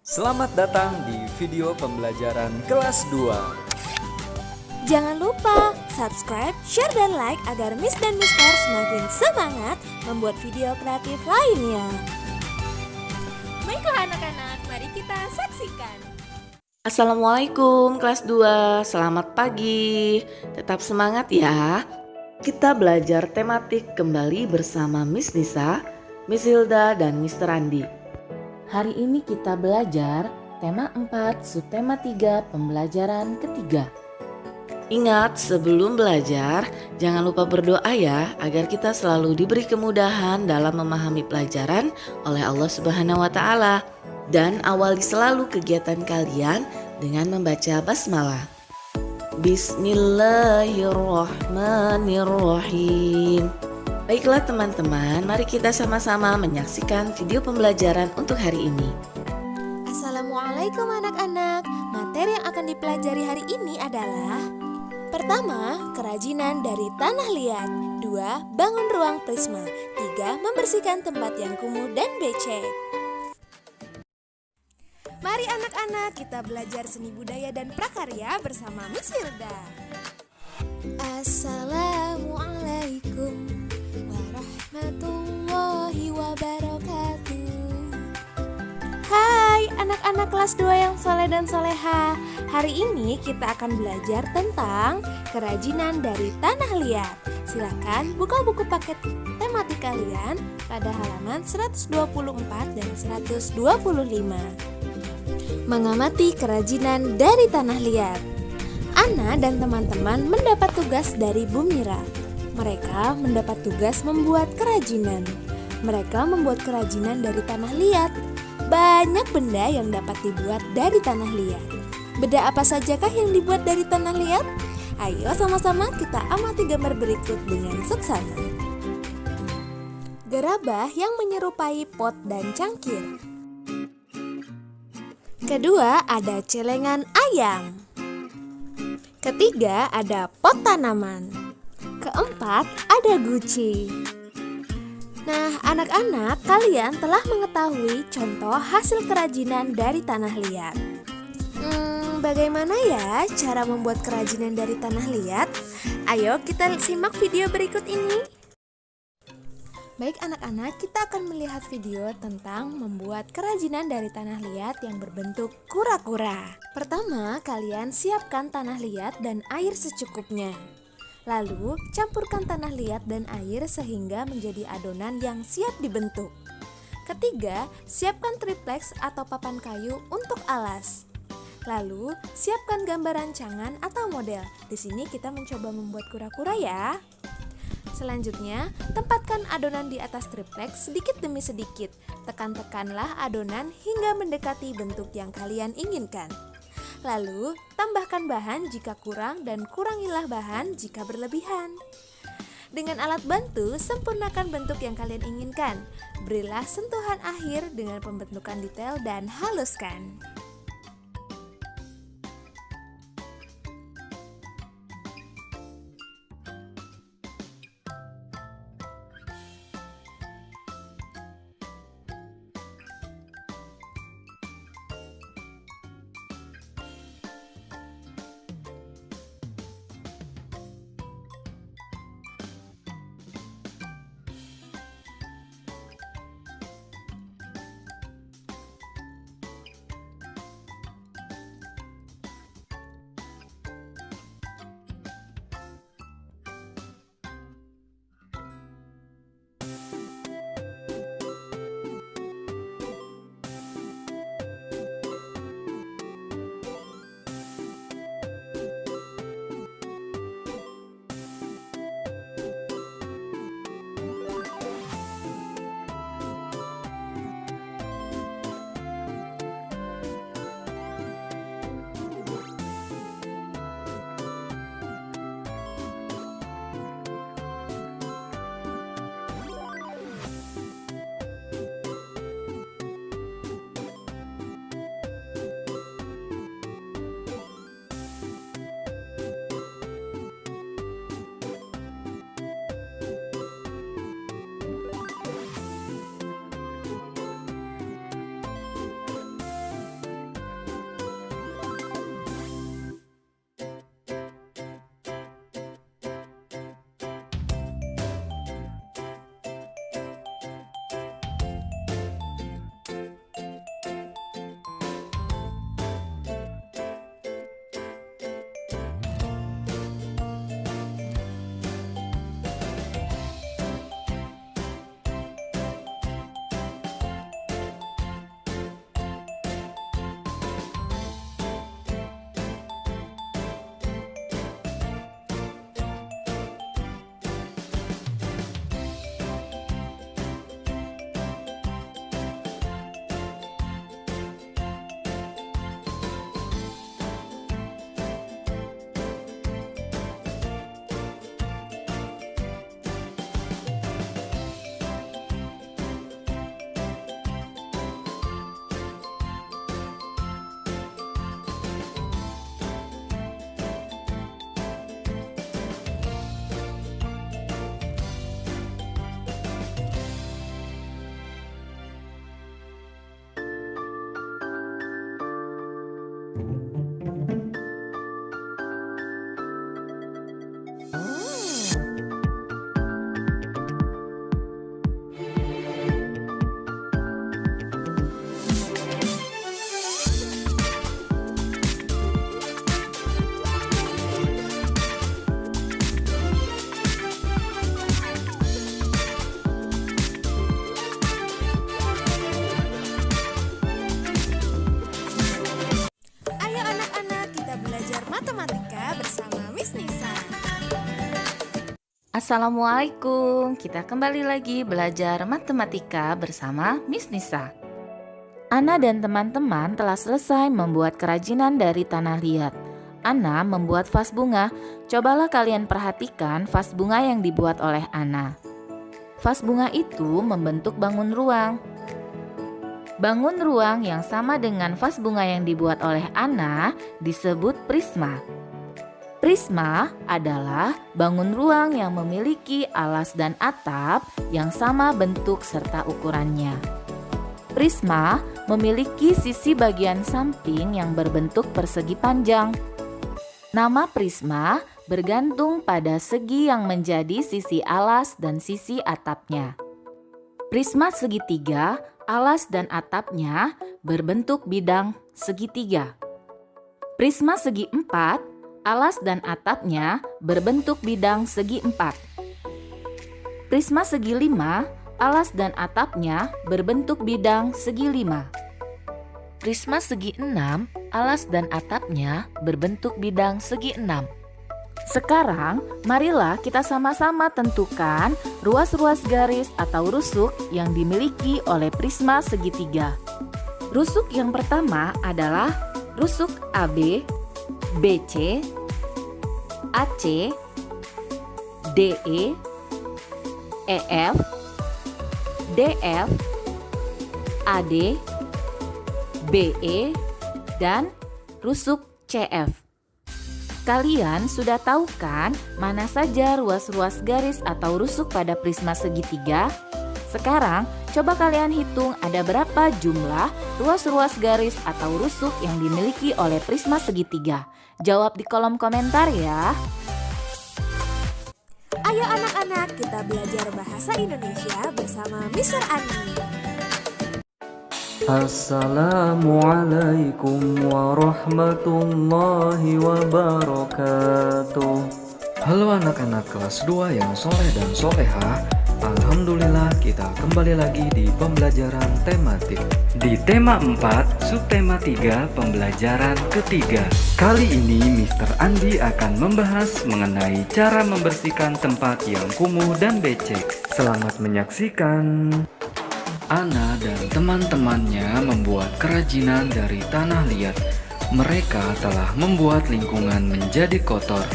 Selamat datang di video pembelajaran kelas 2. Jangan lupa subscribe, share, dan like agar Miss dan Mister semakin semangat membuat video kreatif lainnya. Baiklah anak-anak, mari kita saksikan. Assalamualaikum kelas 2, selamat pagi. Tetap semangat ya. Kita belajar tematik kembali bersama Miss Nisa, Miss Hilda, dan Mr. Andi. Hari ini kita belajar tema 4, subtema 3, pembelajaran ketiga. Ingat, sebelum belajar, jangan lupa berdoa ya, agar kita selalu diberi kemudahan dalam memahami pelajaran oleh Allah Subhanahu wa Ta'ala. Dan awali selalu kegiatan kalian dengan membaca basmalah. Bismillahirrahmanirrahim. Baiklah teman-teman, mari kita sama-sama menyaksikan video pembelajaran untuk hari ini. Assalamualaikum anak-anak. Materi yang akan dipelajari hari ini adalah: pertama, kerajinan dari tanah liat. 2, bangun ruang prisma. 3, membersihkan tempat yang kumuh dan becek. Mari anak-anak, kita belajar seni budaya dan prakarya bersama Miss Hilda. Assalamualaikum warahmatullahi wabarakatuh. Hai anak-anak kelas 2 yang soleh dan soleha. Hari ini kita akan belajar tentang kerajinan dari tanah liat. Silakan buka buku paket tematik kalian pada halaman 124 dan 125. Mengamati kerajinan dari tanah liat. Ana dan teman-teman mendapat tugas dari Bu Mira. Mereka mendapat tugas membuat kerajinan. Mereka membuat kerajinan dari tanah liat. Banyak benda yang dapat dibuat dari tanah liat. Benda apa sajakah yang dibuat dari tanah liat? Ayo sama-sama kita amati gambar berikut dengan seksama. Gerabah yang menyerupai pot dan cangkir. Kedua, ada celengan ayam. Ketiga, ada pot tanaman. Keempat, ada guci. Nah, anak-anak, kalian telah mengetahui contoh hasil kerajinan dari tanah liat. Bagaimana ya cara membuat kerajinan dari tanah liat? Ayo kita simak video berikut ini. Baik anak-anak, kita akan melihat video tentang membuat kerajinan dari tanah liat yang berbentuk kura-kura. Pertama, kalian siapkan tanah liat dan air secukupnya. Lalu, campurkan tanah liat dan air sehingga menjadi adonan yang siap dibentuk. Ketiga, siapkan triplex atau papan kayu untuk alas. Lalu, siapkan gambar rancangan atau model. Di sini kita mencoba membuat kura-kura ya. Selanjutnya, tempatkan adonan di atas triplex sedikit demi sedikit. Tekan-tekanlah adonan hingga mendekati bentuk yang kalian inginkan. Lalu, tambahkan bahan jika kurang dan kurangilah bahan jika berlebihan. Dengan alat bantu, sempurnakan bentuk yang kalian inginkan. Berilah sentuhan akhir dengan pembentukan detail dan haluskan. Assalamualaikum, kita kembali lagi belajar matematika bersama Miss Nisa. Ana dan teman-teman telah selesai membuat kerajinan dari tanah liat. Ana membuat vas bunga. Cobalah kalian perhatikan vas bunga yang dibuat oleh Ana. Vas bunga itu membentuk bangun ruang. Bangun ruang yang sama dengan vas bunga yang dibuat oleh Ana disebut prisma. Prisma adalah bangun ruang yang memiliki alas dan atap yang sama bentuk serta ukurannya. Prisma memiliki sisi bagian samping yang berbentuk persegi panjang. Nama prisma bergantung pada segi yang menjadi sisi alas dan sisi atapnya. Prisma segitiga, alas dan atapnya berbentuk bidang segitiga. Prisma segi empat, alas dan atapnya berbentuk bidang segi empat. Prisma segi lima, alas dan atapnya berbentuk bidang segi lima. Prisma segi enam, alas dan atapnya berbentuk bidang segi enam. Sekarang, marilah kita sama-sama tentukan ruas-ruas garis atau rusuk yang dimiliki oleh prisma segitiga. Rusuk yang pertama adalah rusuk AB, BC, AC, DE, EF, DF, AD, BE, dan rusuk CF. Kalian sudah tahu kan mana saja ruas-ruas garis atau rusuk pada prisma segitiga? Sekarang, coba kalian hitung ada berapa jumlah ruas-ruas garis atau rusuk yang dimiliki oleh prisma segitiga. Jawab di kolom komentar ya. Ayo anak-anak, kita belajar bahasa Indonesia bersama Mr. Andi. Assalamualaikum warahmatullahi wabarakatuh. Halo anak-anak kelas 2 yang soleh dan soleha. Alhamdulillah kita kembali lagi di pembelajaran tematik. Di tema 4, subtema 3, pembelajaran ketiga. Kali ini Mr. Andi akan membahas mengenai cara membersihkan tempat yang kumuh dan becek. Selamat menyaksikan. Ana dan teman-temannya membuat kerajinan dari tanah liat. Mereka telah membuat lingkungan menjadi kotor.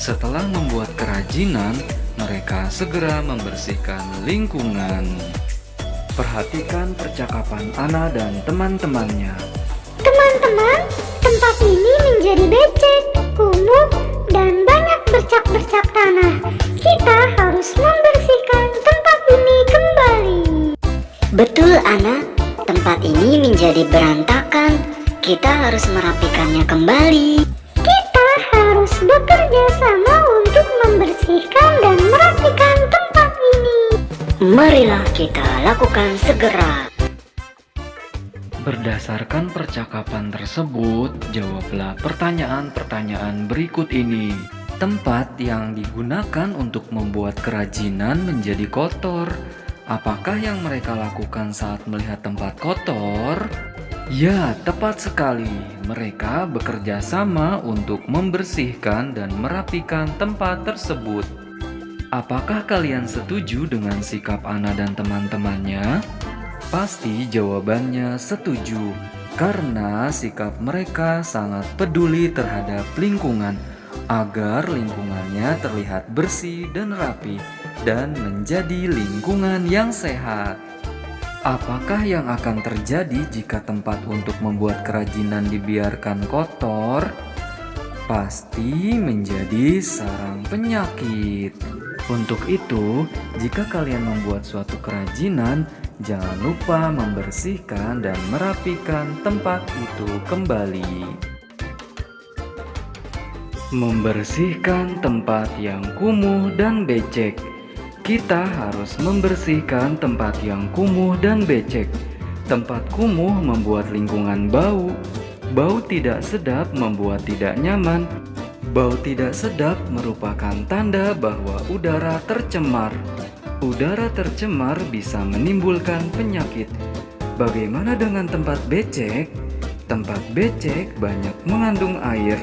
Setelah membuat kerajinan, mereka segera membersihkan lingkungan. Perhatikan percakapan Ana dan teman-temannya. Teman-teman, tempat ini menjadi becek, kumuh, dan banyak bercak-bercak tanah. Kita harus membersihkan tempat ini kembali. Betul, Ana. Tempat ini menjadi berantakan. Kita harus merapikannya kembali. Kita harus bekerja sama untuk membersihkan dan merapikan tempat ini. Marilah kita lakukan segera. Berdasarkan percakapan tersebut, jawablah pertanyaan-pertanyaan berikut ini. Tempat yang digunakan untuk membuat kerajinan menjadi kotor. Apakah yang mereka lakukan saat melihat tempat kotor? Ya, tepat sekali. Mereka bekerja sama untuk membersihkan dan merapikan tempat tersebut. Apakah kalian setuju dengan sikap Ana dan teman-temannya? Pasti jawabannya setuju, karena sikap mereka sangat peduli terhadap lingkungan, agar lingkungannya terlihat bersih dan rapi, dan menjadi lingkungan yang sehat. Apakah yang akan terjadi jika tempat untuk membuat kerajinan dibiarkan kotor? Pasti menjadi sarang penyakit. Untuk itu, jika kalian membuat suatu kerajinan, jangan lupa membersihkan dan merapikan tempat itu kembali. Membersihkan tempat yang kumuh dan becek. Kita harus membersihkan tempat yang kumuh dan becek. Tempat kumuh membuat lingkungan bau. Bau tidak sedap membuat tidak nyaman. Bau tidak sedap merupakan tanda bahwa udara tercemar. Udara tercemar bisa menimbulkan penyakit. Bagaimana dengan tempat becek? Tempat becek banyak mengandung air.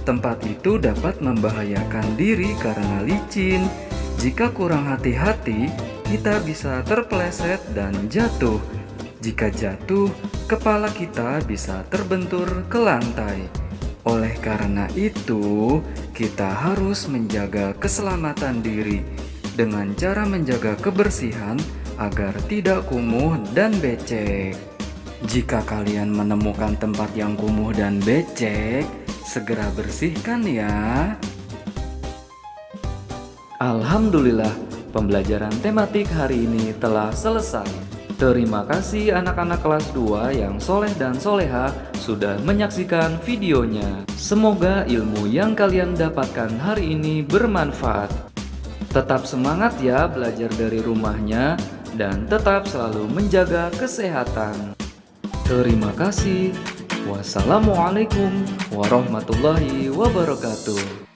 Tempat itu dapat membahayakan diri karena licin. Jika kurang hati-hati, kita bisa terpeleset dan jatuh. Jika jatuh, kepala kita bisa terbentur ke lantai. Oleh karena itu, kita harus menjaga keselamatan diri dengan cara menjaga kebersihan agar tidak kumuh dan becek. Jika kalian menemukan tempat yang kumuh dan becek, segera bersihkan ya. Alhamdulillah, pembelajaran tematik hari ini telah selesai. Terima kasih anak-anak kelas 2 yang soleh dan soleha sudah menyaksikan videonya. Semoga ilmu yang kalian dapatkan hari ini bermanfaat. Tetap semangat ya belajar dari rumahnya dan tetap selalu menjaga kesehatan. Terima kasih. Wassalamualaikum warahmatullahi wabarakatuh.